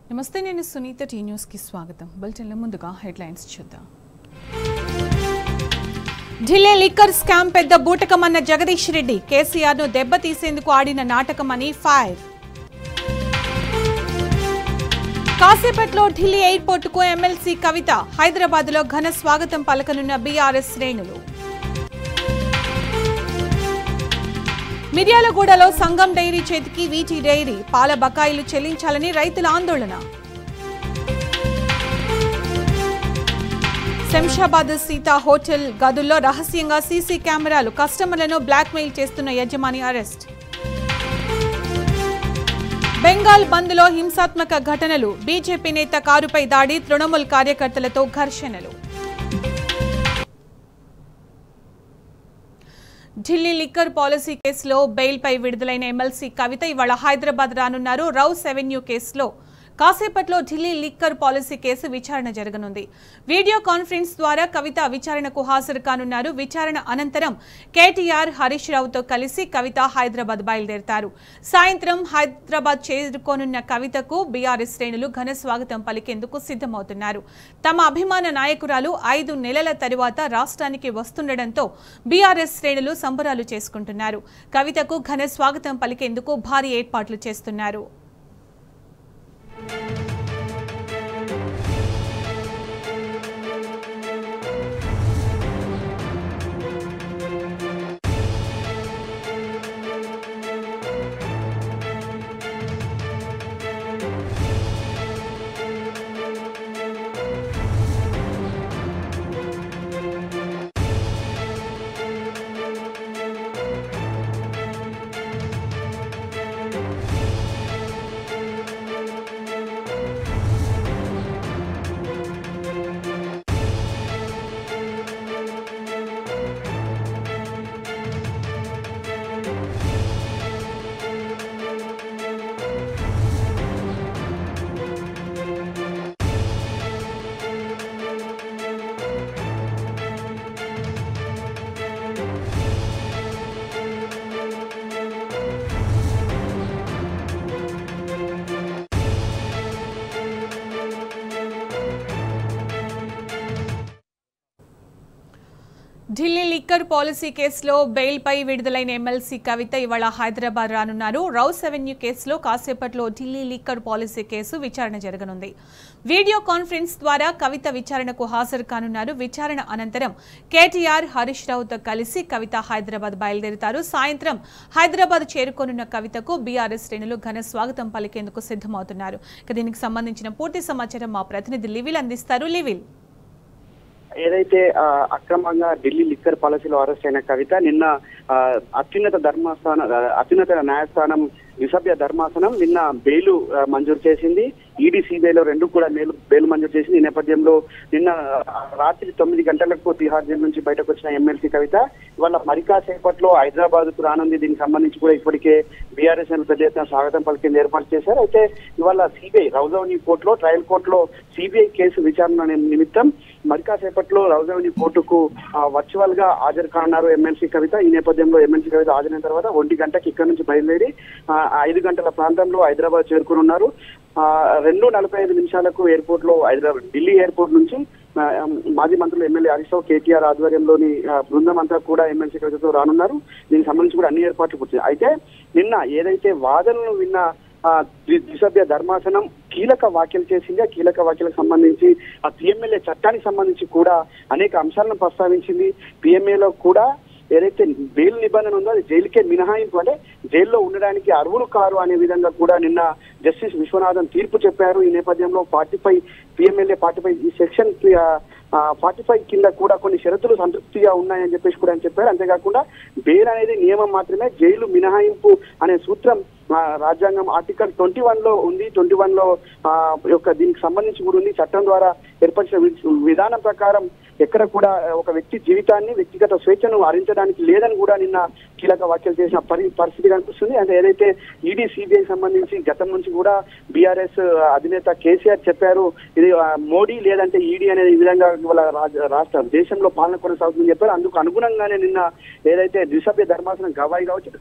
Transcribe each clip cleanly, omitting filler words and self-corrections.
నమస్తే, నేను Sunitha. Tea news కి స్వాగతం. బులెటిన్లో ముందుగా హెడ్లైన్స్ చూద్దాం. ఢిల్లీ లిక్కర్ స్కామ్ పెద్ద బూటకమన్న జగదీష్ రెడ్డి. కేసీఆర్ ను దెబ్బతీసేందుకు ఆడిన నాటకమని ఫైర్. కాసేపట్లో ఢిల్లీ ఎయిర్పోర్ట్ కు ఎమ్మెల్సీ కవిత. హైదరాబాద్ లో ఘన స్వాగతం పలకనున్న బీఆర్ఎస్ శ్రేణులు. మిర్యాలగూడలో సంగం డైరీ చేతికి వీటి డైరీ. పాల బకాయిలు చెల్లించాలని రైతుల ఆందోళన. శంషాబాద్ సీతా హోటల్ గదుల్లో రహస్యంగా సీసీ కెమెరాలు. కస్టమర్లను బ్లాక్మెయిల్ చేస్తున్న యజమాని అరెస్ట్. బెంగాల్ బంద్లో హింసాత్మక ఘటనలు. బీజేపీ నేత కారుపై దాడి. తృణమూల్ కార్యకర్తలతో ఘర్షణలు. ఢిల్లీ లిక్కర్ పాలసీ కేసులో బెయిల్పై విడుదలైన ఎమ్మెల్సీ కవిత ఇవాళ హైదరాబాద్ రానున్నారు. రౌస్ అవెన్యూ కేసులో కాసేపట్లో ఢిల్లీ లిక్కర్ పాలసీ కేసు విచారణ జరగనుంది. వీడియో కాన్ఫరెన్స్ ద్వారా కవిత విచారణకు హాజరు కానున్నారు. విచారణ అనంతరం కేటీఆర్, హరీష్ రావుతో కలిసి కవిత హైదరాబాద్ బయలుదేరతారు. సాయంత్రం హైదరాబాద్ చేరుకోనున్న కవితకు బీఆర్ఎస్ శ్రేణులు ఘన స్వాగతం పలికేందుకు సిద్ధమవుతున్నారు. తమ అభిమాన నాయకురాలు 5 నెలల తరువాత రాష్ట్రానికి వస్తుండటంతో బీఆర్ఎస్ శ్రేణులు సంబరాలు చేసుకుంటున్నారు. కవితకు ఘన స్వాగతం పలికేందుకు భారీ ఏర్పాట్లు చేస్తున్నారు. ఢిల్లీ లిక్కర్ పాలసీ కేసులో బెయిల్పై విడుదలైన ఎమ్మెల్సీ కవిత ఇవాళ హైదరాబాద్ రానున్నారు. రౌస్ అవెన్యూ కేసులో కాసేపట్లో ఢిల్లీ లిక్కర్ పాలసీ కేసు విచారణ జరగనుంది. వీడియో కాన్ఫరెన్స్ ద్వారా కవిత విచారణకు హాజరు కానున్నారు. విచారణ అనంతరం కేటీఆర్, హరీష్ రావుతో కలిసి కవిత హైదరాబాద్ బయలుదేరుతారు. సాయంత్రం హైదరాబాద్ చేరుకోనున్న కవితకు బీఆర్ఎస్ శ్రేణులు ఘన స్వాగతం పలికేందుకు సిద్ధమవుతున్నారు. దీనికి సంబంధించిన పూర్తి సమాచారం మా ప్రతినిధి లివిల్ అందిస్తారు. లివిల్, ఏదైతే అక్రమంగా ఢిల్లీ లిక్కర్ పాలసీలో అరెస్ట్ అయిన కవిత నిన్న అత్యున్నత న్యాయస్థానం ద్విసభ్య ధర్మాసనం నిన్న బెయిల్ మంజూరు చేసింది. ఈడీ, సిబిఐలో రెండు కూడా బెయిల్ మంజూరు చేసింది. ఈ నేపథ్యంలో నిన్న రాత్రి 9 గంటలకు తిహార్ జైలు నుంచి బయటకు వచ్చిన ఎమ్మెల్సీ కవిత ఇవాళ మరికాసేపట్లో హైదరాబాద్ కు రానుంది. దీనికి సంబంధించి కూడా ఇప్పటికే బీఆర్ఎస్ పెద్ద ఎత్తున స్వాగతం పలికేందుకు ఏర్పాటు చేశారు. అయితే ఇవాళ సిబిఐ రౌస్ అవెన్యూ కోర్టులో, ట్రయల్ కోర్టులో సిబిఐ కేసు విచారణ నిమిత్తం మరికాసేపట్లో రౌస్ అవెన్యూ కోర్టుకు వర్చువల్ గా హాజరు కానున్నారు ఎమ్మెల్సీ కవిత. ఈ నేపథ్యంలో ఎమ్మెల్సీ కవిత హాజరైన తర్వాత 1 గంటకి ఇక్కడ నుంచి బయలుదేరి 5 గంటల ప్రాంతంలో హైదరాబాద్ చేరుకున్నారు. 2:45 ఎయిర్పోర్ట్ లో ఢిల్లీ ఎయిర్పోర్ట్ నుంచి మాజీ మంత్రులు ఎమ్మెల్యే హరీష్ రావు, కేటీఆర్ ఆధ్వర్యంలోని బృందం అంతా కూడా ఎమ్మెల్సీ కవితతో రానున్నారు. దీనికి సంబంధించి కూడా అన్ని ఏర్పాట్లు పూర్తి. అయితే నిన్న ఏదైతే వాదనలు విన్న ద్విసభ్య ధర్మాసనం కీలక వ్యాఖ్యలు చేసింది. ఆ కీలక వ్యాఖ్యలకు సంబంధించి ఆ పిఎంఎల్ఏ చట్టానికి సంబంధించి కూడా అనేక అంశాలను ప్రస్తావించింది. పిఎంఏలో కూడా ఏదైతే బెయిల్ నిబంధన ఉందో అది జైలుకే మినహాయింపు, అంటే జైల్లో ఉండడానికి అర్హులు కారు అనే విధంగా కూడా నిన్న జస్టిస్ విశ్వనాథన్ తీర్పు చెప్పారు. ఈ నేపథ్యంలో 45 పిఎంఎల్ఏ 45 సెక్షన్ 45 కింద కూడా కొన్ని షరతులు సంతృప్తిగా ఉన్నాయని చెప్పేసి కూడా చెప్పారు. అంతేకాకుండా బెయిల్ అనేది నియమం మాత్రమే, జైలు మినహాయింపు అనే సూత్రం రాజ్యాంగం ఆర్టికల్ 21 లో ఉంది. 21 లో దీనికి సంబంధించి కూడా ఉంది. చట్టం ద్వారా ఏర్పరిచిన విధానం ప్రకారం ఎక్కడ కూడా ఒక వ్యక్తి జీవితాన్ని, వ్యక్తిగత స్వేచ్ఛను హరించడానికి లేదని కూడా నిన్న కీలక వ్యాఖ్యలు చేసిన పరిస్థితి కనిపిస్తుంది. అంటే ఏదైతే ఈడీ, సిబిఐ సంబంధించి గతం నుంచి కూడా బీఆర్ఎస్ అధినేత కేసీఆర్ చెప్పారు, ఇది మోడీ లేదంటే ఈడీ అనేది ఈ విధంగా రాష్ట్ర దేశంలో పాలన కొనసాగుతుందని చెప్పారు. అందుకు అనుగుణంగానే నిన్న ఏదైతే ద్విసభ్య ధర్మాసనం గవాయి కావచ్చు,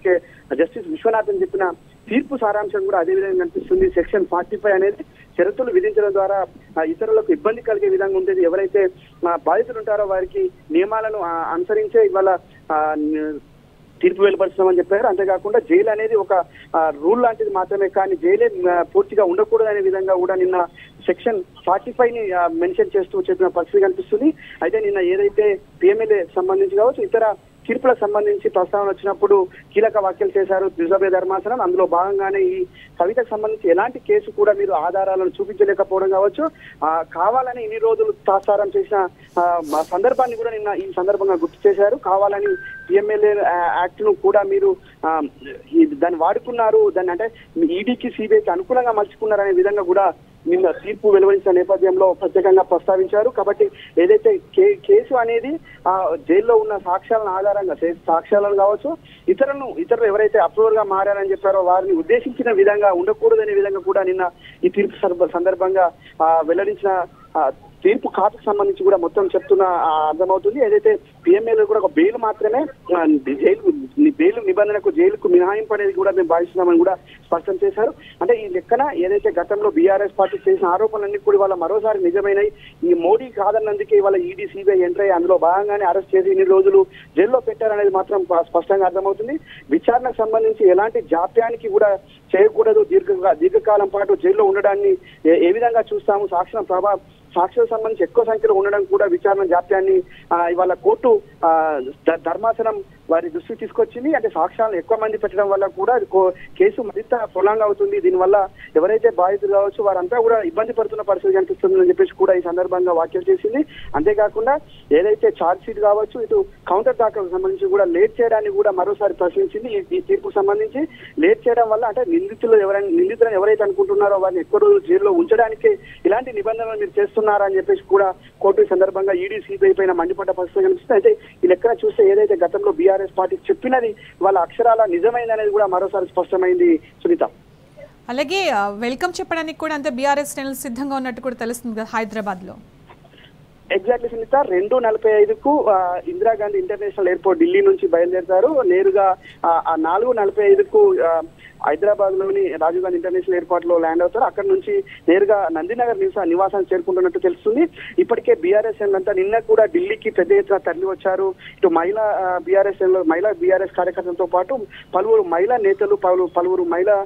జస్టిస్ విశ్వనాథన్ చెప్పిన తీర్పు సారాంశం కూడా అదే విధంగా కనిపిస్తుంది. సెక్షన్ 45 అనేది షరతులు విధించడం ద్వారా ఇతరులకు ఇబ్బంది కలిగే విధంగా ఉంటుంది. ఎవరైతే బాధితులు ఉంటారో వారికి నియమాలను అనుసరించే ఇవాళ తీర్పు వెలువరుస్తామని చెప్పారు. అంతేకాకుండా జైలు అనేది ఒక రూల్ లాంటిది మాత్రమే, కానీ జైలే పూర్తిగా ఉండకూడదు అనే విధంగా కూడా నిన్న సెక్షన్ 45 ని మెన్షన్ చేస్తూ చెప్పిన పరిస్థితి కనిపిస్తుంది. అయితే నిన్న ఏదైతే పిఎంఎల్ఏ సంబంధించి కావచ్చు ఇతర తీర్పులకు సంబంధించి ప్రస్తావన వచ్చినప్పుడు కీలక వ్యాఖ్యలు చేశారు ద్విసభ్య ధర్మాసనం. అందులో భాగంగానే ఈ కవితకు సంబంధించి ఎలాంటి కేసు కూడా మీరు ఆధారాలను చూపించలేకపోవడం కావచ్చు, కావాలని ఇన్ని రోజులు తాత్సారం చేసిన సందర్భాన్ని కూడా నిన్న ఈ సందర్భంగా గుర్తు చేశారు. కావాలని పిఎంఎల్ఏ యాక్ట్ ను కూడా మీరు దాన్ని వాడుకున్నారు, దాన్ని అంటే ఈడీకి సిబిఐకి అనుకూలంగా మలుచుకున్నారు అనే విధంగా కూడా నిన్న తీర్పు వెలువరించిన నేపథ్యంలో ప్రత్యేకంగా ప్రస్తావించారు. కాబట్టి ఏదైతే కేసు అనేది జైల్లో ఉన్న సాక్ష్యాలను ఆధారంగా సాక్ష్యాలను కావచ్చు ఇతరులు ఎవరైతే అప్రూవర్ గా మారారని చెప్పారో వారిని ఉద్దేశించిన విధంగా ఉండకూడదనే విధంగా కూడా నిన్న ఈ తీర్పు సందర్భంగా వెల్లడించిన తీర్పు కాపుకు సంబంధించి కూడా మొత్తం చెప్తున్న అర్థమవుతుంది. ఏదైతే పిఎంఏలో కూడా ఒక బెయిల్ మాత్రమే బెయిల్ నిబంధనకు జైలుకు మినహాయింపు అనేది కూడా మేము భావిస్తున్నామని కూడా స్పష్టం చేశారు. అంటే ఈ లెక్కన ఏదైతే గతంలో బీఆర్ఎస్ పార్టీ చేసిన ఆరోపణలన్నీ కూడా వాళ్ళ మరోసారి నిజమైనవి. ఈ మోడీ కాదన్నందుకే వాళ్ళ ఈడీ సిబిఐ ఎంటర్ అయ్యి అందులో భాగంగానే అరెస్ట్ చేసి ఇన్ని రోజులు జైల్లో పెట్టారనేది మాత్రం స్పష్టంగా అర్థమవుతుంది. విచారణకు సంబంధించి ఎలాంటి జాప్యానికి కూడా చేయకూడదు, దీర్ఘకాలం పాటు జైల్లో ఉండడాన్ని ఏ విధంగా చూస్తాము, సాక్షులకు సంబంధించి ఎక్కువ సంఖ్యలో ఉండడం కూడా విచారణ జాప్యాన్ని ఇవాళ కోర్టు ధర్మాసనం వారి దృష్టికి తీసుకొచ్చింది. అంటే సాక్ష్యాలను ఎక్కువ మంది పెట్టడం వల్ల కూడా కేసు మరింత ప్రొలాంగ్ అవుతుంది. దీనివల్ల ఎవరైతే బాధితులు కావచ్చు వారంతా కూడా ఇబ్బంది పడుతున్న పరిస్థితి కనిపిస్తుందని చెప్పేసి కూడా ఈ సందర్భంగా వ్యాఖ్యలు చేసింది. అంతేకాకుండా ఏదైతే ఛార్జ్ షీట్ కావచ్చు ఇటు కౌంటర్ దాఖలకు సంబంధించి కూడా లేట్ చేయడాన్ని కూడా మరోసారి ప్రశ్నించింది. ఈ తీర్పుకు సంబంధించి లేట్ చేయడం వల్ల అంటే నిందితులను ఎవరైతే అనుకుంటున్నారో వారిని ఎక్కువ రోజులు జైల్లో ఉంచడానికి ఇలాంటి నిబంధనలు మీరు చేస్తున్నారని చెప్పేసి కూడా కోర్టు ఈ సందర్భంగా ఈడీ సిబిఐ పైన మండిపడ్డ పరిస్థితి కనిపిస్తుంది. అయితే ఈ లెక్కన చూస్తే ఏదైతే గతంలో బీఆర్ఎస్ పార్టీ చెప్పినది వాళ్ళ అక్షరాల నిజమైంది అనేది కూడా మరోసారి స్పష్టమైంది. సునీత, అలాగే వెల్కమ్ చెప్పడానికి కూడా అంతే బీఆర్ఎస్ శ్రేణులు సిద్ధంగా ఉన్నట్టు కూడా తెలుస్తుంది కదా హైదరాబాద్ లో. ఎగ్జాక్ట్లీ సునీత, 2:45కు ఇందిరాగాంధీ ఇంటర్నేషనల్ ఎయిర్పోర్ట్ ఢిల్లీ నుంచి బయలుదేరుతారు. నేరుగా 4:45కు హైదరాబాద్ లోని రాజీవ్ గాంధీ ఇంటర్నేషనల్ ఎయిర్పోర్ట్ లో ల్యాండ్ అవుతారు. అక్కడ నుంచి నేరుగా నందినగర్ నివాసానికి చేరుకుంటున్నట్టు తెలుస్తుంది. ఇప్పటికే బీఆర్ఎస్ అంతా నిన్న కూడా ఢిల్లీకి పెద్ద ఎత్తున తరలి వచ్చారు. ఇటు మహిళా బీఆర్ఎస్ కార్యకర్తలతో పాటు పలువురు మహిళా నేతలు పలువురు మహిళా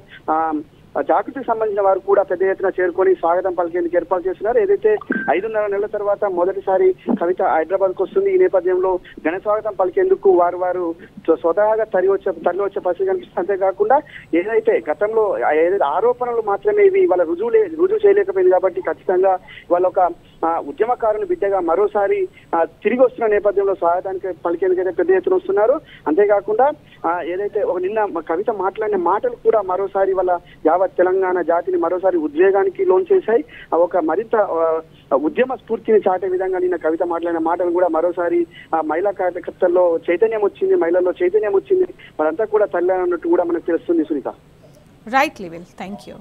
జాగృతికి సంబంధించిన వారు కూడా పెద్ద ఎత్తున చేరుకొని స్వాగతం పలికేందుకు ఏర్పాటు చేస్తున్నారు. ఏదైతే 5.5 నెలల తర్వాత మొదటిసారి కవిత హైదరాబాద్ కు వస్తుంది. ఈ నేపథ్యంలో ఘన స్వాగతం పలికేందుకు వారు స్వతహాగా తరలి వచ్చే పరిస్థితి కనిపిస్తుంది. అంతేకాకుండా ఏదైతే గతంలో ఆరోపణలు మాత్రమే ఇవి వాళ్ళ రుజువు చేయలేకపోయింది కాబట్టి ఖచ్చితంగా వాళ్ళ ఒక ఉద్యమకారుని బిడ్డగా మరోసారి తిరిగి వస్తున్న నేపథ్యంలో స్వాగతానికి పలికేందుకైతే పెద్ద ఎత్తున వస్తున్నారు. అంతేకాకుండా ఏదైతే నిన్న కవిత మాట్లాడిన మాటలు కూడా మరోసారి వాళ్ళ యావత్ తెలంగాణ జాతిని మరోసారి ఉద్వేగానికి లోన్ చేశాయి. ఒక మరింత ఉద్యమ స్ఫూర్తిని చాటే విధంగా నిన్న కవిత మాట్లాడిన మాటలు కూడా మరోసారి మహిళా కార్యకర్తల్లో చైతన్యం వచ్చింది, మహిళల్లో చైతన్యం వచ్చింది, వారంతా కూడా తల్లి అన్నట్టు కూడా మనకు తెలుస్తుంది. Sunitha, right level, thank you.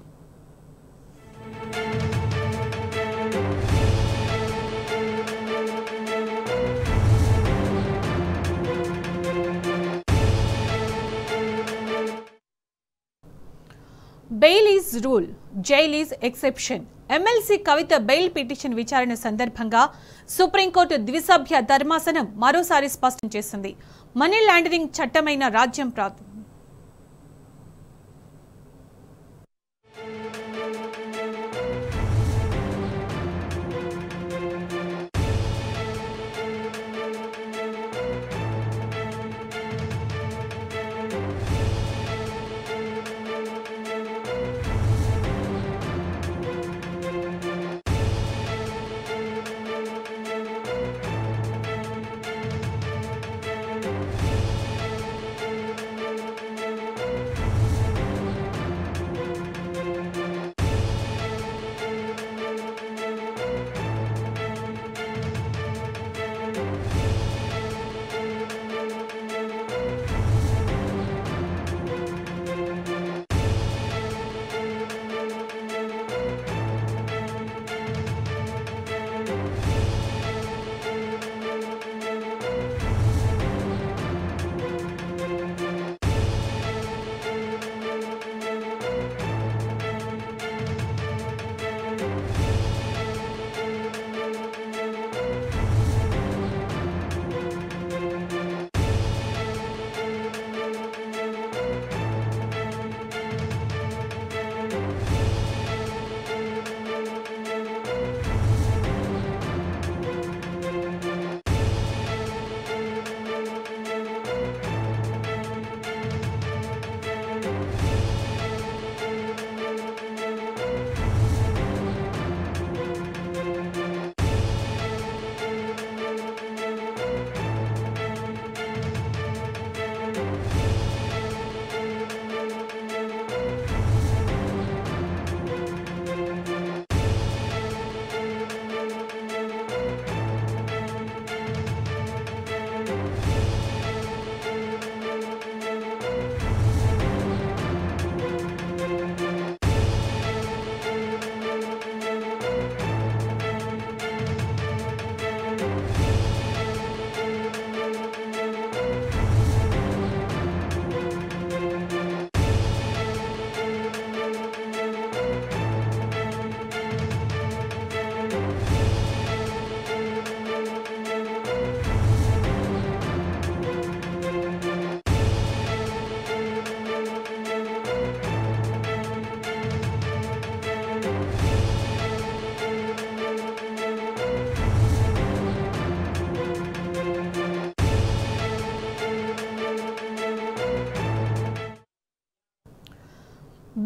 Bail is rule, jail is exception. MLC Kavitha bail petition విచారణ సందర్భంగా సుప్రీంకోర్టు ద్విసభ్య ధర్మాసనం మరోసారి స్పష్టం చేసింది. మనీ లాండరింగ్ చట్టమైన రాజ్యం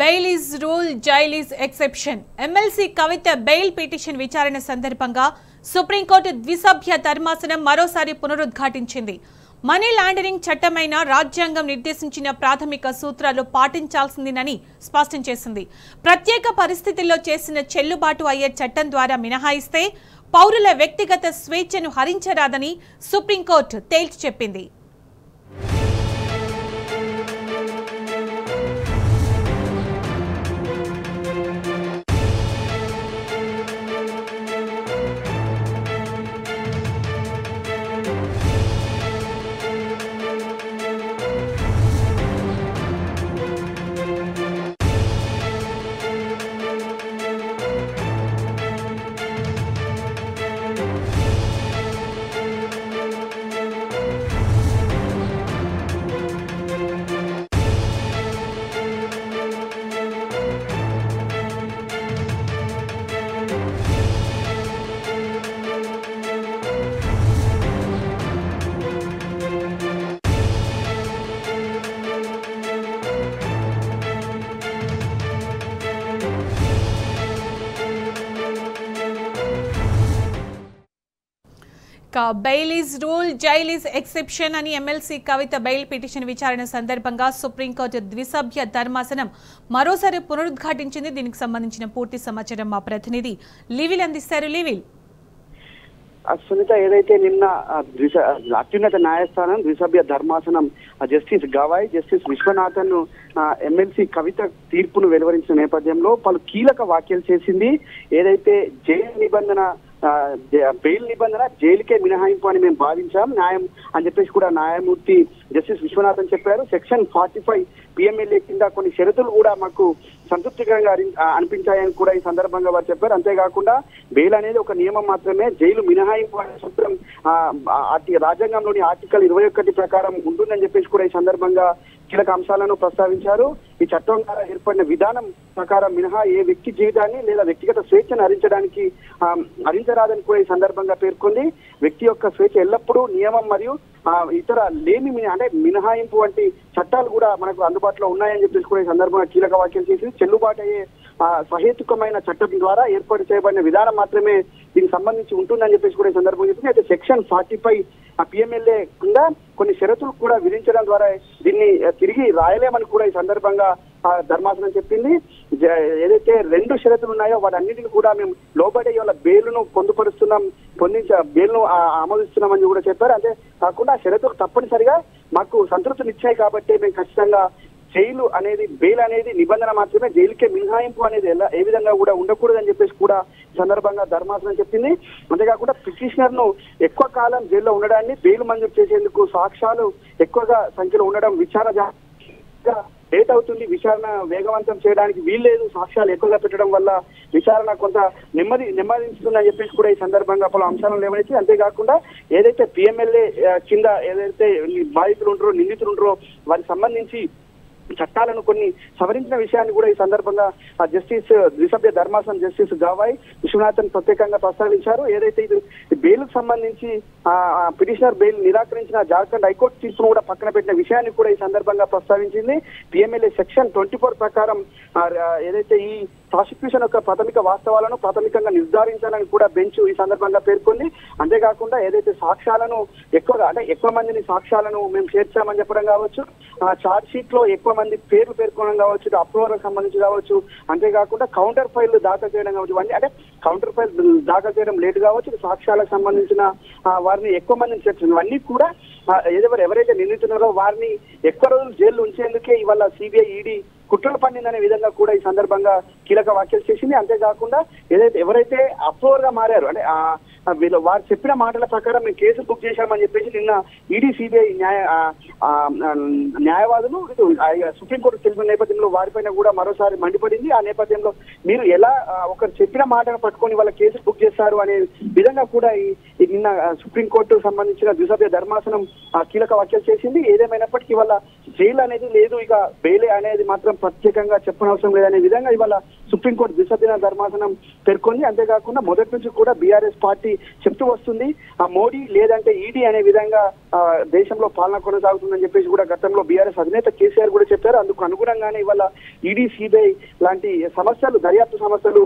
bail is rule, jail is exception. MLC Kavitha bail petition విచారణ సందర్భంగా సుప్రీంకోర్టు ద్విసభ్య ధర్మాసనం మరోసారి పునరుద్ఘాటించింది. మనీ లాండరింగ్ చట్టమైన రాజ్యాంగం నిర్దేశించిన ప్రాథమిక సూత్రాలు పాటించాల్సిందేనని స్పష్టం చేసింది. ప్రత్యేక పరిస్థితుల్లో చేసిన చెల్లుబాటు అయ్యే చట్టం ద్వారా మినహాయిస్తే పౌరుల వ్యక్తిగత స్వేచ్ఛను హరించరాదని సుప్రీంకోర్టు తేల్చి చెప్పింది. Bail is rule, jail is exception అని ఎమ్మెల్సీ కవిత బెయిల్ పిటిషన్ విచారణ సందర్భంగా సుప్రీంకోర్టు ద్విసభ్య ధర్మాసనం మరోసారి పునరుద్ఘాటించింది. దీనికి సంబంధించిన పూర్తి సమాచారం మా ప్రతినిధి లివిల్ అందిస్తారు. లివిల్, సునీత, ఏదైతే నిన్న అత్యున్నత న్యాయస్థానం ద్విసభ్య ధర్మాసనం justice Gavai, justice Viswanathan MLC Kavitha తీర్పును వెలువరించిన నేపథ్యంలో పలు కీలక వ్యాఖ్యలు చేసింది. ఏదైతే జైలు నిబంధన బెయిల్ నిబంధన జైలుకే మినహాయింపు అని మేము భావించాం న్యాయం అని చెప్పేసి కూడా న్యాయమూర్తి జస్టిస్ విశ్వనాథన్ చెప్పారు. సెక్షన్ 45 పిఎంఎల్ఏ కింద కొన్ని షరతులు కూడా మాకు సంతృప్తికరంగా అనిపించాయని కూడా ఈ సందర్భంగా వారు చెప్పారు. అంతేకాకుండా బెయిల్ అనేది ఒక నియమం మాత్రమే, జైలు మినహాయింపు అనే సూత్రం రాజ్యాంగంలోని ఆర్టికల్ 21 ప్రకారం ఉంటుందని చెప్పేసి కూడా ఈ సందర్భంగా కీలక అంశాలను ప్రస్తావించారు. ఈ చట్టం ద్వారా ఏర్పడిన విధానం ప్రకారం మినహా ఏ వ్యక్తి జీవితాన్ని లేదా వ్యక్తిగత స్వేచ్ఛను హరించరాదని కూడా ఈ సందర్భంగా పేర్కొంది. వ్యక్తి యొక్క స్వేచ్ఛ ఎల్లప్పుడూ నియమం మరియు ఇతర లేమి అంటే మినహాయింపు వంటి చట్టాలు కూడా మనకు అందుబాటులో ఉన్నాయని చెప్పేసి కూడా ఈ సందర్భంగా కీలక వ్యాఖ్యలు చేసి చెల్లుబాటు అయ్యే సహేతుకమైన చట్టం ద్వారా ఏర్పాటు చేయబడిన విధానం మాత్రమే దీనికి సంబంధించి ఉంటుందని చెప్పేసి కూడా ఈ సందర్భంగా చెప్పింది. అయితే సెక్షన్ 45 పిఎంఎల్ఏ కింద కొన్ని షరతులు కూడా విధించడం ద్వారా దీన్ని తిరిగి రాయలేమని కూడా ఈ సందర్భంగా ధర్మాసనం చెప్పింది. ఏదైతే 2 షరతులు ఉన్నాయో వాటన్నిటిని కూడా మేము లోబడే వాళ్ళ బెయిల్ను బెయిల్ను ఆమోదిస్తున్నామని కూడా చెప్పారు. అంతే కాకుండా షరతులు తప్పనిసరిగా మాకు సంతృప్తినిచ్చాయి కాబట్టి మేము ఖచ్చితంగా జైలు అనేది బెయిల్ అనేది నిబంధన మాత్రమే, జైలుకే మినహాయింపు అనేది ఏ విధంగా కూడా ఉండకూడదని చెప్పేసి కూడా ఈ సందర్భంగా ధర్మాసనం చెప్పింది. అంతేకాకుండా పిటిషనర్ ను ఎక్కువ కాలం జైల్లో ఉండడాన్ని బెయిల్ మంజూరు చేసేందుకు సాక్ష్యాలు ఎక్కువగా సంఖ్యలో ఉండడం విచారణ లేట్ అవుతుంది, విచారణ వేగవంతం చేయడానికి వీల్లేదు, సాక్ష్యాలు ఎక్కువగా పెట్టడం వల్ల విచారణ కొంత నెమ్మదిస్తుందని చెప్పేసి కూడా ఈ సందర్భంగా పలు అంశాలను లేవనెత్తి, అంతేకాకుండా ఏదైతే పిఎంఎల్ఏ కింద ఏదైతే బాధితులు ఉంటారో నిందితులు ఉంటారో వారికి సంబంధించి చట్టాలను కొన్ని సవరించిన విషయాన్ని కూడా ఈ సందర్భంగా జస్టిస్ ద్విసభ్య ధర్మాసనం జస్టిస్ గవాయ్ విశ్వనాథన్ ప్రత్యేకంగా ప్రస్తావించారు. ఏదైతే ఇది బెయిల్కు సంబంధించి పిటిషనర్ బెయిల్ నిరాకరించిన జార్ఖండ్ హైకోర్టు తీర్పును కూడా పక్కన పెట్టిన విషయాన్ని కూడా ఈ సందర్భంగా ప్రస్తావించింది. పిఎంఎల్ఏ సెక్షన్ 24 ప్రకారం ఏదైతే ఈ ప్రాసిక్యూషన్ యొక్క ప్రాథమిక వాస్తవాలను ప్రాథమికంగా నిర్ధారించాలని కూడా బెంచ్ ఈ సందర్భంగా పేర్కొంది. అంతేకాకుండా ఏదైతే సాక్ష్యాలను ఎక్కువ మందిని సాక్ష్యాలను మేము చేర్చామని చెప్పడం కావచ్చు, చార్జ్ షీట్ లో ఎక్కువ మంది పేర్లు పేర్కొనడం కావచ్చు, అప్రూవల్ సంబంధించి కావచ్చు, అంతేకాకుండా కౌంటర్ ఫైల్ దాఖలు చేయడం కావచ్చు, ఇవన్నీ అంటే కౌంటర్ ఫైల్ దాఖలు చేయడం లేట్ కావచ్చు, సాక్ష్యాలకు సంబంధించిన వారిని ఎక్కువ మందిని చేర్చడం, ఇవన్నీ కూడా ఎవరైతే నిందితున్నారో వారిని ఎక్కువ రోజులు జైలు ఉంచేందుకే ఇవాళ సిబిఐ ఈడీ కుట్రలు పండిందనే విధంగా కూడా ఈ సందర్భంగా కీలక వ్యాఖ్యలు చేసింది. అంతేకాకుండా ఎవరైతే అప్రూవర్ గా మారారు అంటే వారు చెప్పిన మాటల ప్రకారం మేము కేసు బుక్ చేశామని చెప్పేసి నిన్న ఈడీ సిబిఐ న్యాయవాదులు సుప్రీంకోర్టు తెలిపిన నేపథ్యంలో వారిపైన కూడా మరోసారి మండిపడింది. ఆ నేపథ్యంలో మీరు ఎలా ఒకరు చెప్పిన మాటను పట్టుకొని వాళ్ళ కేసు బుక్ చేస్తారు అనే విధంగా కూడా నిన్న సుప్రీంకోర్టు సంబంధించిన ద్విసభ్య ధర్మాసనం కీలక వ్యాఖ్యలు చేసింది. ఏదేమైనప్పటికీ ఇవాళ జైలు అనేది లేదు, ఇక బెయిల్ అనేది మాత్రం ప్రత్యేకంగా చెప్పనవసరం లేదనే విధంగా ఇవాళ సుప్రీంకోర్టు ద్విసభ్య ధర్మాసనం పేర్కొంది. అంతేకాకుండా మొదటి నుంచి కూడా బీఆర్ఎస్ పార్టీ అనేది చెప్తూ వస్తుంది. ఆ మోడీ లేదంటే ఈడీ అనే విధంగా దేశంలో పాలన కొనసాగుతుందని చెప్పేసి కూడా గతంలో బీఆర్ఎస్ అధినేత కేసీఆర్ కూడా చెప్పారు. అందుకు అనుగుణంగానే ఇవాళ ఈడీ, సిబిఐ లాంటి సమస్యలు, దర్యాప్తు సమస్యలు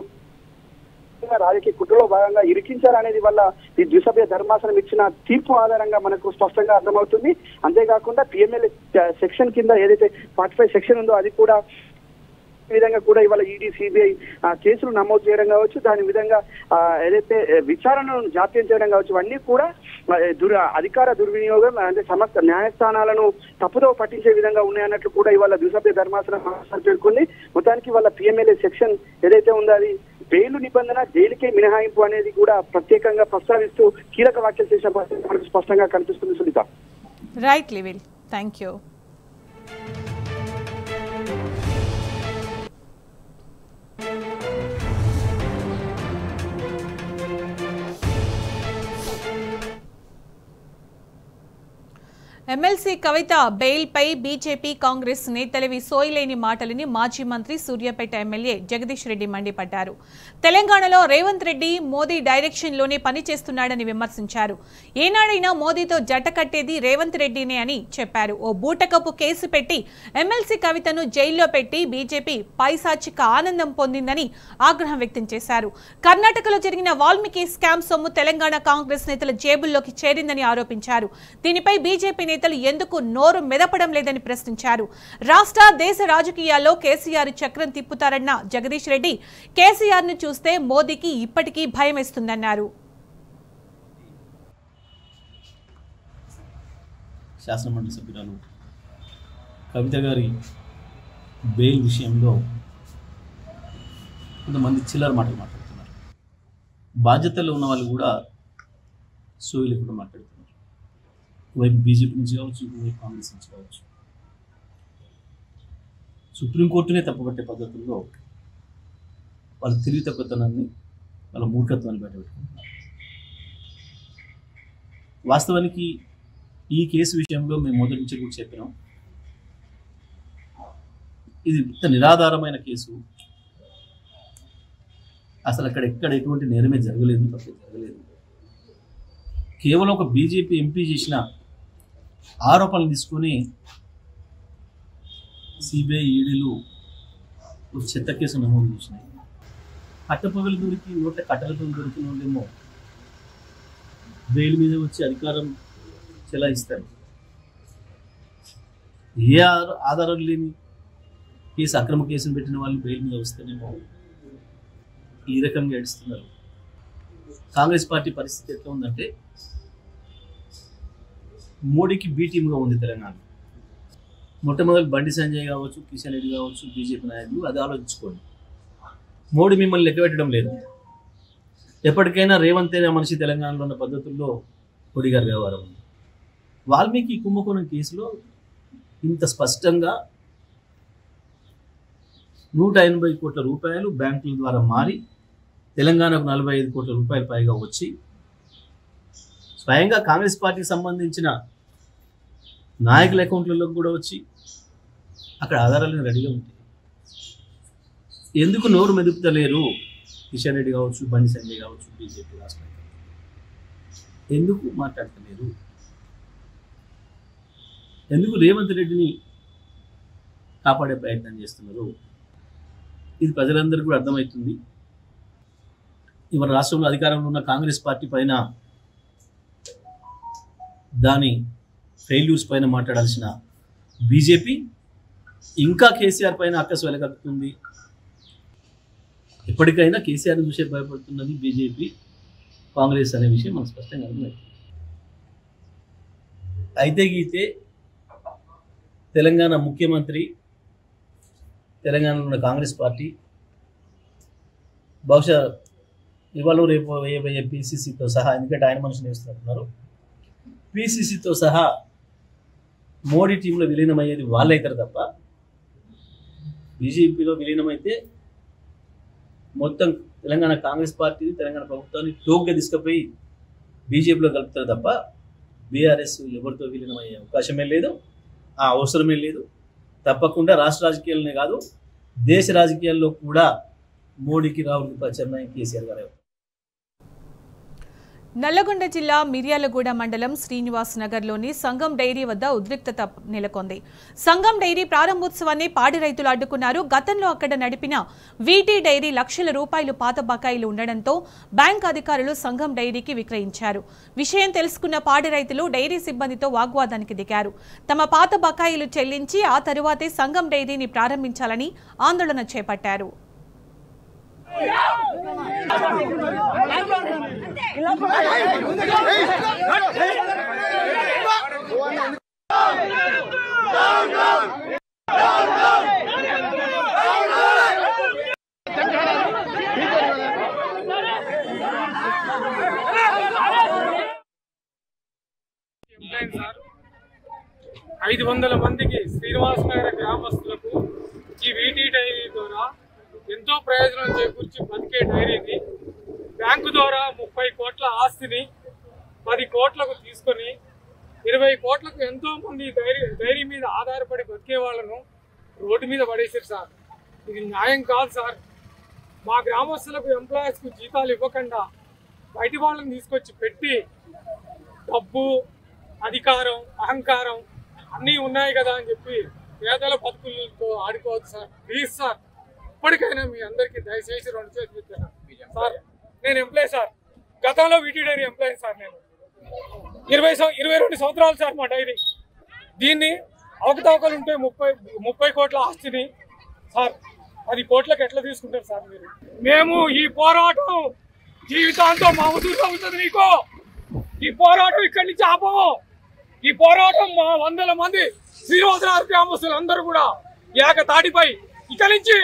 రాజకీయ కుట్రలో భాగంగా ఇరికించారనేది వల్ల ఈ ద్విసభ్య ధర్మాసనం ఇచ్చిన తీర్పు ఆధారంగా మనకు స్పష్టంగా అర్థమవుతుంది. అంతేకాకుండా పిఎంఎల్ సెక్షన్ కింద ఏదైతే 45 సెక్షన్ ఉందో అది కూడా ఈ విధంగా కూడా ఇవాళ ఈడీ, సిబిఐ కేసులు నమోదు చేయడం కావచ్చు, దాని విధంగా ఏదైతే విచారణను జాప్యం చేయడం కావచ్చు, అన్నీ కూడా అధికార దుర్వినియోగం అంటే సమస్త న్యాయస్థానాలను తప్పుదో పట్టించే విధంగా ఉన్నాయన్నట్లు కూడా ఇవాళ ద్విసభ్య ధర్మాసనం పేర్కొంది. మొత్తానికి ఇవాళ పిఎంఎల్ఏ సెక్షన్ ఏదైతే ఉందో అది బెయిలు నిబంధన, జైలుకే మినహాయింపు అనేది కూడా ప్రత్యేకంగా ప్రస్తావిస్తూ కీలక వ్యాఖ్యలు చేసిన మనకు స్పష్టంగా కనిపిస్తుంది. సునీత. రైట్ లివిల్, థ్యాంక్ యూ. ఎమ్మెల్సీ కవిత బెయిల్పై బీజేపీ, కాంగ్రెస్ నేతలవి సోయిలేని మాటలని మాజీ మంత్రి సూర్యాపేట ఎమ్మెల్యే జగదీష్ రెడ్డి మండిపడ్డారు. తెలంగాణలో రేవంత్ రెడ్డి మోదీ డైరెక్షన్లోనే పనిచేస్తున్నాడని విమర్శించారు. ఏనాడైనా మోదీతో జట్ట కట్టేది రేవంత్ రెడ్డినే అని చెప్పారు. ఓ బూటకపు కేసు పెట్టి ఎమ్మెల్సీ కవితను జైల్లో పెట్టి బీజేపీ పైశాచిక ఆనందం పొందిందని ఆగ్రహం వ్యక్తం చేశారు. కర్ణాటకలో జరిగిన వాల్మీకి స్కామ్ సొమ్ము తెలంగాణ కాంగ్రెస్ నేతల జేబుల్లోకి చేరిందని ఆరోపించారు. దీనిపై బీజేపీ నేతలు ఎందుకు నోరు మెదపడం లేదని ప్రశ్నించారు. రాష్ట్ర, దేశ రాజకీయాల్లో కేసీఆర్ చక్రం తిప్పుతారన్న జగదీష్ రెడ్డి కేసీఆర్ ను చూస్తే మోదీకి ఇప్పటికీ భయం వేస్తుందన్నారు. శాసనమండలి సభ్యురాలు కవిత గారి బెయిల్ విషయంలో కొంతమంది చిల్లర మాటలు మాట్లాడుతున్నారు. బాధ్యతల్లో ఉన్న వాళ్ళు కూడా సోయిలు కూడా మాట్లాడుతున్నారు. వైపు బీజేపీ నుంచి కావచ్చు, వైపు కాంగ్రెస్ నుంచి కావచ్చు. సుప్రీంకోర్టునే తప్పుపట్టే పద్ధతుల్లో వాళ్ళ తెలివి తక్కువతనాన్ని, వాళ్ళ మూర్ఖత్వాన్ని బయటపెట్టుకుంటున్నారు. వాస్తవానికి ఈ కేసు విషయంలో మేము మొదటి నుంచి కూడా చెప్పినాం, ఇది ఇంత నిరాధారమైన కేసు. అసలు అక్కడ ఎటువంటి నేరమే జరగలేదు, తప్పే జరగలేదు. కేవలం ఒక బీజేపీ ఎంపీ చేసిన ఆరోపణలు తీసుకొని సిబిఐ, ఈడీలు ఒక చెత్త కేసు నమోదు చేసినాయి. కట్టపగలు దొరికి నోట్ల కట్టలతో దొరికిన వాళ్ళేమో బెయిల్ మీద వచ్చి అధికారం చెలాయిస్తారు. ఏ ఆధారం లేని కేసు, అక్రమ కేసును పెట్టిన వాళ్ళు బెయిల్ మీద వస్తేనేమో ఈ రకంగా ఏడుస్తున్నారు. కాంగ్రెస్ పార్టీ పరిస్థితి ఎట్లా ఉందంటే మోడీకి బీ టీమ్గా ఉంది తెలంగాణ. మొట్టమొదటి బండి సంజయ్ కావచ్చు, కిషన్ రెడ్డి కావచ్చు, బీజేపీ నాయకులు అది ఆలోచించుకోండి. మోడీ మిమ్మల్ని లెక్క పెట్టడం లేదు. ఎప్పటికైనా రేవంత్ అనే మనిషి తెలంగాణలో ఉన్న పద్ధతుల్లో మోడీ గారి వ్యవహారం ఉంది. వాల్మీకి కుంభకోణం కేసులో ఇంత స్పష్టంగా 180 కోట్ల రూపాయలు బ్యాంకుల ద్వారా మారి తెలంగాణకు 45 కోట్ల రూపాయలు పైగా వచ్చి స్వయంగా కాంగ్రెస్ పార్టీకి సంబంధించిన నాయకుల అకౌంట్లలో కూడా వచ్చి అక్కడ ఆధారాలను రెడీగా ఉంటాయి. ఎందుకు నోరు మెదుపుతలేరు కిషన్ రెడ్డి కావచ్చు, బండి సంజయ్ కావచ్చు, బీజేపీ రాష్ట్ర ఎందుకు మాట్లాడతలేరు? ఎందుకు రేవంత్ రెడ్డిని కాపాడే ప్రయత్నం చేస్తున్నారు? ఇది ప్రజలందరికీ కూడా అర్థమవుతుంది. ఇవాళ రాష్ట్రంలో అధికారంలో ఉన్న కాంగ్రెస్ పార్టీ పైన, దాని ఫెయిల్యూర్స్ పైన మాట్లాడాల్సిన బీజేపీ ఇంకా కేసీఆర్ పైన అక్కసు వెలగక్కుతుంది. ఎప్పటికైనా కేసీఆర్ని చూసే భయపడుతున్నది బీజేపీ, కాంగ్రెస్ అనే విషయం మనకు స్పష్టంగా అర్థమవుతుంది. అయితే గీతే తెలంగాణ ముఖ్యమంత్రి, తెలంగాణలో ఉన్న కాంగ్రెస్ పార్టీ బహుశా ఇవాళ రేపు వేయబోయే పీసీసీతో సహా, ఎందుకంటే ఆయన మనుషులు వేస్తున్నారు, పీసీసీతో సహా మోడీ టీంలో విలీనమయ్యేది వాళ్ళైతారు తప్ప బీజేపీలో విలీనమైతే మొత్తం తెలంగాణ కాంగ్రెస్ పార్టీని, తెలంగాణ ప్రభుత్వాన్ని టోక్గా తీసుకుపోయి బీజేపీలో కలుపుతారు తప్ప బీఆర్ఎస్ ఎవరితో విలీనమయ్యే అవకాశమే లేదు, ఆ అవసరమే లేదు. తప్పకుండా రాష్ట్ర రాజకీయాలనే కాదు, దేశ రాజకీయాల్లో కూడా మోడీకి, రాహుల్కి ప్రత్యామ్నాయం కేసీఆర్ గారు. నల్లగొండ జిల్లా మిర్యాలగూడ మండలం శ్రీనివాస్ నగర్లోని సంగం డైరీ వద్ద ఉద్రిక్తత నెలకొంది. సంగం డైరీ ప్రారంభోత్సవాన్ని పాడి రైతులు అడ్డుకున్నారు. గతంలో అక్కడ నడిపిన వీటీ డైరీ లక్షల రూపాయలు పాత బకాయిలు ఉండడంతో బ్యాంక్ అధికారులు సంగం డైరీకి విక్రయించారు. విషయం తెలుసుకున్న పాడి రైతులు డైరీ సిబ్బందితో వాగ్వాదానికి దిగారు. తమ పాత బకాయిలు చెల్లించి ఆ తరువాతే సంగం డైరీని ప్రారంభించాలని ఆందోళన చేపట్టారు. సార్ 500 మందికి శ్రీనివాస్ నగర్ గ్రామస్తులకు ఈ వీటీ డైరీ ద్వారా ఎంతో ప్రయోజనం చేకూర్చి బతికే డైరీని బ్యాంకు ద్వారా 30 కోట్ల ఆస్తిని 10 కోట్లకు తీసుకొని 20 కోట్లకు ఎంతో మంది డైరీ మీద ఆధారపడి బతికే వాళ్ళను రోడ్డు మీద పడేసారు సార్. ఇది న్యాయం కాదు సార్. మా గ్రామస్తులకు ఎంప్లాయీస్కు జీతాలు ఇవ్వకుండా బయటి వాళ్ళని తీసుకొచ్చి పెట్టి డబ్బు అధికారం అహంకారం అన్నీ ఉన్నాయి కదా అని చెప్పి పేదల బతుకులతో ఆడుకోవద్దు సార్. ప్లీజ్ సార్, ఇప్పటికైనా మీ అందరికీ దయచేసి 2 చేతులు ఇచ్చాను సార్. నేను ఎంప్లాయీ సార్, గతంలో వీటీ డైరీ ఎంప్లాయీ సార్. నేను 22 సంవత్సరాలు సార్ మా డైరీ. దీన్ని అవకతవకలు ఉంటే 30 కోట్ల ఆస్తిని సార్ 10 కోట్లకు ఎట్లా తీసుకుంటారు సార్ మీరు? మేము ఈ పోరాటం జీవితాంతో మా ఉదూరులో ఉంటుంది. నీకు ఈ పోరాటం ఇక్కడి నుంచి ఆపము. ఈ పోరాటం మా 100 మంది శ్రీనివాసనగర్ గ్రామస్తులు అందరూ కూడా ఏకతాటిపై ఇక్కడి నుంచి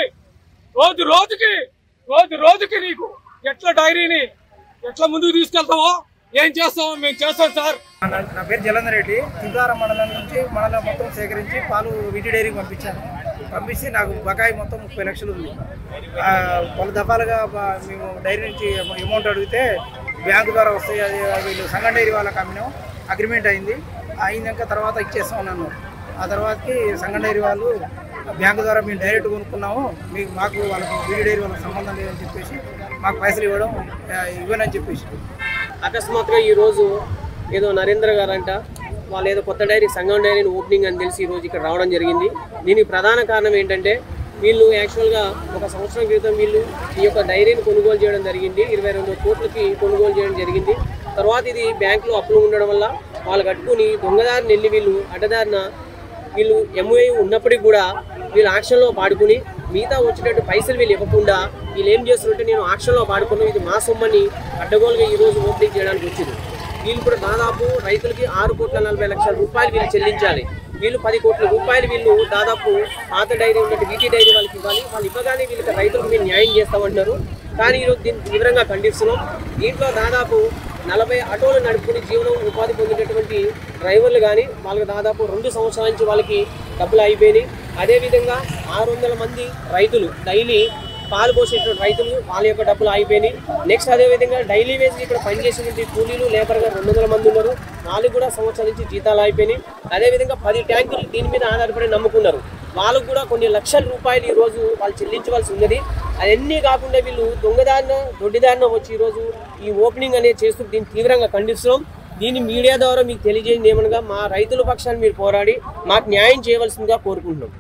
రోజు రోజుకి నీకు ఎట్లా డైరీని ఎట్లా ముందుకు తీసుకెళ్తావో ఏం చేస్తామో మేము చేస్తాం సార్. నా పేరు జలంధర్ రెడ్డి. తుల్లారం మండలం నుంచి మండలం మొత్తం సేకరించి పాలు వీటీ డైరీకి పంపించి నాకు బకాయి మొత్తం 30 లక్షలు ఉంది. పలు దఫాలుగా మేము డైరీ నుంచి అమౌంట్ అడిగితే బ్యాంకు ద్వారా వస్తాయి. వీళ్ళు సంగం డైరీ వాళ్ళకి అమ్మినాం, అగ్రిమెంట్ అయినాక తర్వాత ఇచ్చేస్తాం అన్నాను. ఆ తర్వాతకి సంగం డైరీ వాళ్ళు బ్యాంకు ద్వారా మేము డైరెక్ట్ కొనుక్కున్నాము, మాకు వాళ్ళకి వీటీ డైరీ వాళ్ళకి సంబంధం లేదని చెప్పేసి మాకు పైసలు ఇవ్వనని చెప్పేసి అకస్మాత్తుగా ఈరోజు ఏదో నరేంద్ర గారంట వాళ్ళు ఏదో కొత్త డైరీ సంగం డైరీని ఓపెనింగ్ అని తెలిసి ఈరోజు ఇక్కడ రావడం జరిగింది. దీనికి ప్రధాన కారణం ఏంటంటే వీళ్ళు యాక్చువల్గా 1 సంవత్సరం క్రితం వీళ్ళు ఈ యొక్క డైరీని కొనుగోలు చేయడం జరిగింది. 22 కోట్లకి కొనుగోలు చేయడం జరిగింది. తర్వాత ఇది బ్యాంకులో అప్పులు ఉండడం వల్ల వాళ్ళు కట్టుకుని దొంగదారిని వెళ్ళి వీళ్ళు అడ్డదారిన వీళ్ళు ఎంఓఏ ఉన్నప్పటికీ కూడా వీళ్ళు ఆక్షన్లో పాడుకుని మిగతా వచ్చేటట్టు పైసలు వీళ్ళు ఇవ్వకుండా వీళ్ళు ఏం చేస్తున్నట్టు నేను ఆక్షన్లో పాడుకున్నాం, ఇది మా సొమ్మని అడ్డగోలుగా ఈరోజు ఓపెనింగ్ చేయడానికి వచ్చింది. వీళ్ళు కూడా దాదాపు రైతులకి 6,40,00,000 రూపాయలు వీళ్ళు చెల్లించాలి. వీళ్ళు 10 కోట్ల రూపాయలు వీళ్ళు దాదాపు పాత డైరీ ఉన్నట్టు వీటీ డైరీ వాళ్ళకి ఇవ్వాలి. వాళ్ళు ఇవ్వగానే వీళ్ళకి రైతులకు మేము న్యాయం చేస్తామంటారు. కానీ ఈరోజు దీన్ని తీవ్రంగా ఖండిస్తున్నాం. దీంట్లో దాదాపు 40 ఆటోలు నడుపుకుని జీవనం ఉపాధి పొందేటటువంటి డ్రైవర్లు కానీ వాళ్ళకి దాదాపు 2 సంవత్సరాల నుంచి వాళ్ళకి డబ్బులు అయిపోయినాయి. అదేవిధంగా 600 మంది రైతులు డైలీ పాలు పోసేటువంటి రైతులు వాళ్ళ యొక్క డబ్బులు అయిపోయినాయి. నెక్స్ట్ అదేవిధంగా డైలీ వేసి ఇక్కడ పనిచేసేటువంటి కూలీలు లేబర్గా 200 మంది ఉన్నారు, వాళ్ళకి కూడా సంవత్సరాల నుంచి జీతాలు అయిపోయినాయి. అదేవిధంగా 10 ట్యాంకులు దీని మీద ఆధారపడి నమ్ముకున్నారు, వాళ్ళకు కూడా కొన్ని లక్షల రూపాయలు ఈరోజు వాళ్ళు చెల్లించవలసి ఉన్నది. అవన్నీ కాకుండా వీళ్ళు దొడ్డిదారిన వచ్చి ఈరోజు ఈ ఓపెనింగ్ అనేది చేస్తూ దీన్ని తీవ్రంగా ఖండిస్తున్నాం. దీన్ని మీడియా ద్వారా మీకు తెలియజేయండి ఏమనగా మా రైతుల పక్షాన్ని మీరు పోరాడి మాకు న్యాయం చేయవలసిందిగా కోరుకుంటున్నాం.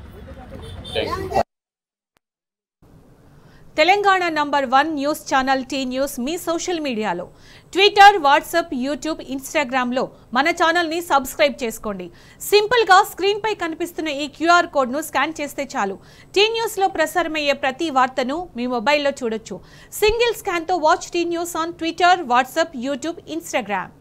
Telangana #1 news channel T news మీ సోషల్ మీడియాలో ట్విట్టర్, వాట్సాప్, యూట్యూబ్, ఇన్స్టాగ్రామ్లో మన ఛానల్ని సబ్స్క్రైబ్ చేసుకోండి. సింపుల్గా స్క్రీన్పై కనిపిస్తున్న ఈ QR కోడ్ను స్కాన్ చేస్తే చాలు. టీ న్యూస్లో ప్రసారమయ్యే ప్రతి వార్తను మీ మొబైల్లో చూడొచ్చు. సింగిల్ స్కాన్తో watch T news on Twitter, WhatsApp, YouTube, Instagram.